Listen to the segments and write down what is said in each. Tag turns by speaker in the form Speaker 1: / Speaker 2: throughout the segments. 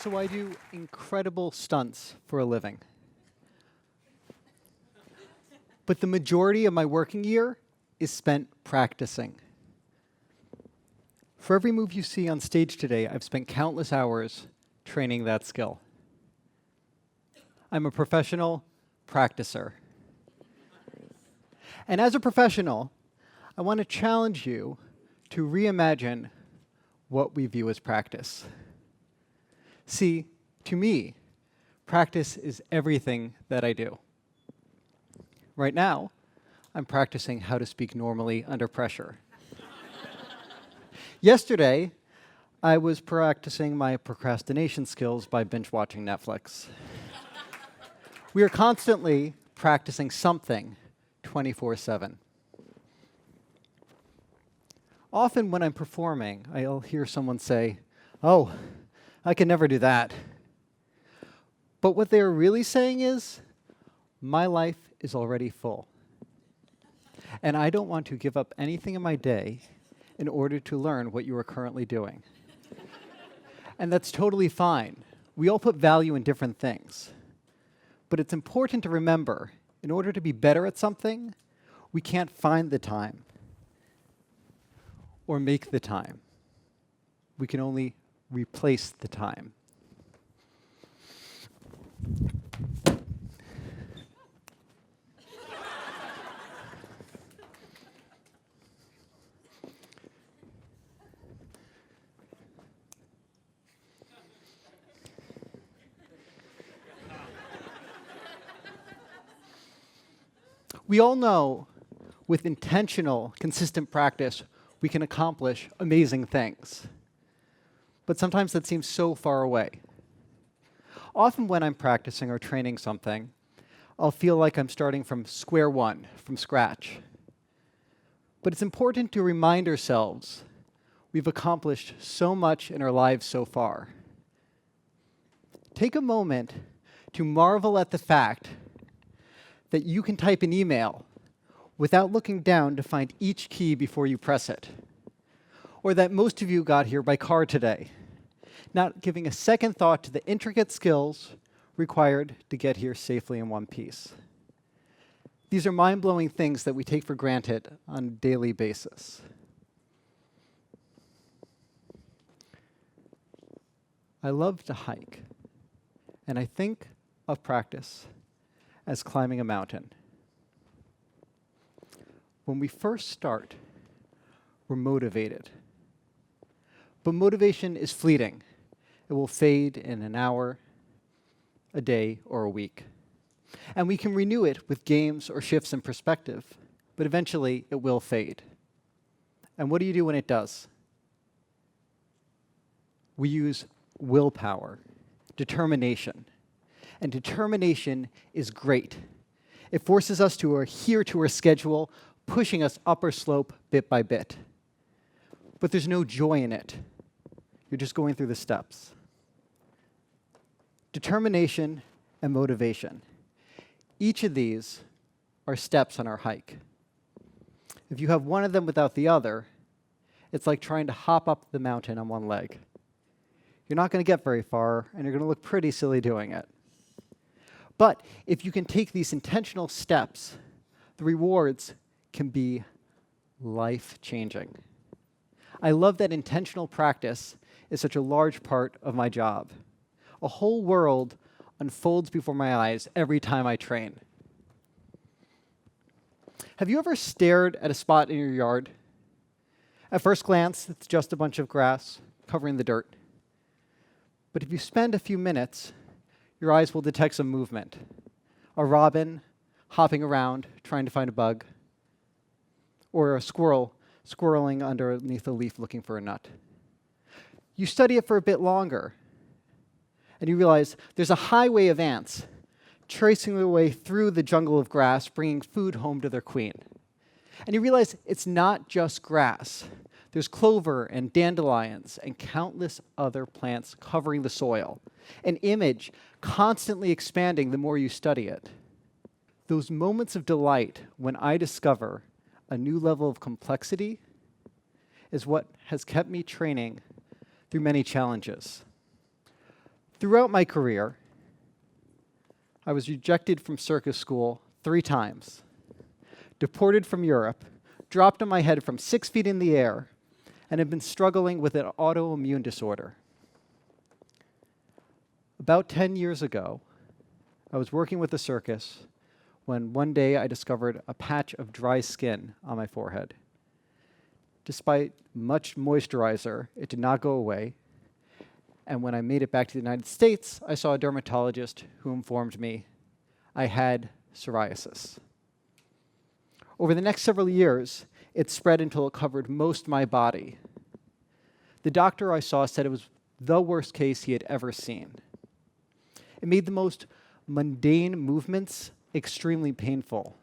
Speaker 1: So I do incredible stunts for a living. But the majority of my working year is spent practicing. For every move you see on stage today, I've spent countless hours training that skill. I'm a professional practicer. And as a professional, I want to challenge you to reimagine what we view as practice. See, to me, practice is everything that I do. Right now, I'm practicing how to speak normally under pressure. Yesterday, I was practicing my procrastination skills by binge-watching Netflix. We are constantly practicing something 24/7. Often when I'm performing, I'll hear someone say, "Oh, I can never do that." But what they're really saying is, my life is already full. And I don't want to give up anything in my day in order to learn what you are currently doing. And that's totally fine. We all put value in different things. But it's important to remember, in order to be better at something, we can't find the time or make the time. We can only replace the time. We all know with intentional, consistent practice, we can accomplish amazing things. But sometimes that seems so far away. Often when I'm practicing or training something, I'll feel like I'm starting from square one, from scratch. But it's important to remind ourselves we've accomplished so much in our lives so far. Take a moment to marvel at the fact that you can type an email without looking down to find each key before you press it. Or that most of you got here by car today, not giving a second thought to the intricate skills required to get here safely in one piece. These are mind-blowing things that we take for granted on a daily basis. I love to hike, and I think of practice as climbing a mountain. When we first start, we're motivated. But motivation is fleeting. It will fade in an hour, a day, or a week. And we can renew it with games or shifts in perspective, but eventually it will fade. And what do you do when it does? We use willpower, determination. And determination is great. It forces us to adhere to our schedule, pushing us up our slope bit by bit. But there's no joy in it. You're just going through the steps. Determination and motivation. Each of these are steps on our hike. If you have one of them without the other, it's like trying to hop up the mountain on one leg. You're not going to get very far, and you're going to look pretty silly doing it. But if you can take these intentional steps, the rewards can be life-changing. I love that intentional practice is such a large part of my job. A whole world unfolds before my eyes every time I train. Have you ever stared at a spot in your yard? At first glance, it's just a bunch of grass covering the dirt. But if you spend a few minutes, your eyes will detect some movement. A robin hopping around, trying to find a bug, or a squirrel squirreling underneath a leaf looking for a nut. You study it for a bit longer, and you realize there's a highway of ants tracing their way through the jungle of grass, bringing food home to their queen. And you realize it's not just grass. There's clover and dandelions and countless other plants covering the soil, an image constantly expanding the more you study it. Those moments of delight when I discover a new level of complexity is what has kept me training through many challenges. Throughout my career, I was rejected from circus school 3 times, deported from Europe, dropped on my head from 6 feet in the air, and have been struggling with an autoimmune disorder. About 10 years ago, I was working with the circus when one day I discovered a patch of dry skin on my forehead. Despite much moisturizer, it did not go away. And when I made it back to the United States, I saw a dermatologist who informed me I had psoriasis. Over the next several years, it spread until it covered most of my body. The doctor I saw said it was the worst case he had ever seen. It made the most mundane movements extremely painful.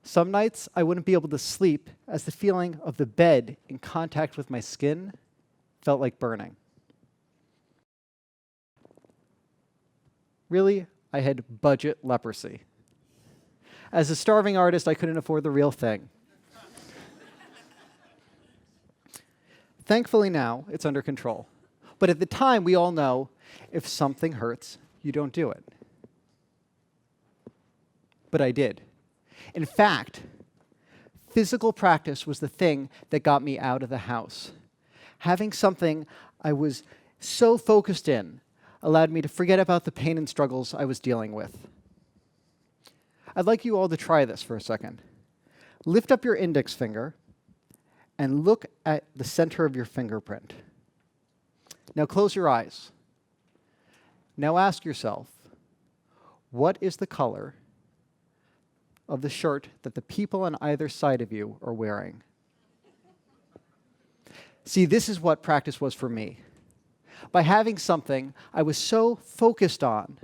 Speaker 1: Some nights I wouldn't be able to sleep as the feeling of the bed in contact with my skin felt like burning. Really, I had budget leprosy. As a starving artist, I couldn't afford the real thing. Thankfully now, it's under control. But at the time, we all know, if something hurts, you don't do it. But I did. In fact, physical practice was the thing that got me out of the house. Having something I was so focused in allowed me to forget about the pain and struggles I was dealing with. I'd like you all to try this for a second. Lift up your index finger and look at the center of your fingerprint. Now close your eyes. Now ask yourself, what is the color of the shirt that the people on either side of you are wearing? See, this is what practice was for me. By having something I was so focused on,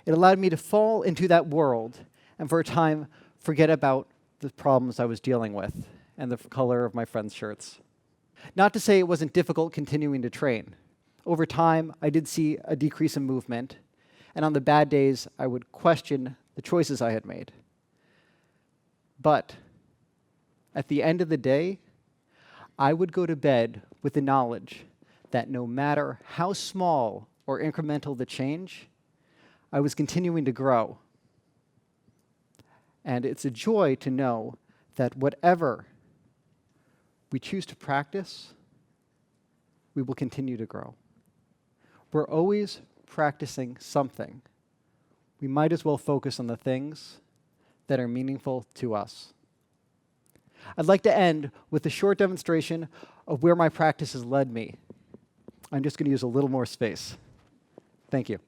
Speaker 1: it allowed me to fall into that world and for a time forget about the problems I was dealing with and the color of my friends' shirts. Not to say it wasn't difficult continuing to train. Over time, I did see a decrease in movement, and on the bad days, I would question the choices I had made. But at the end of the day, I would go to bed with the knowledge that no matter how small or incremental the change, I was continuing to grow. And it's a joy to know that whatever we choose to practice, we will continue to grow. We're always practicing something. We might as well focus on the things that are meaningful to us. I'd like to end with a short demonstration of where my practice has led me. I'm just going to use a little more space. Thank you.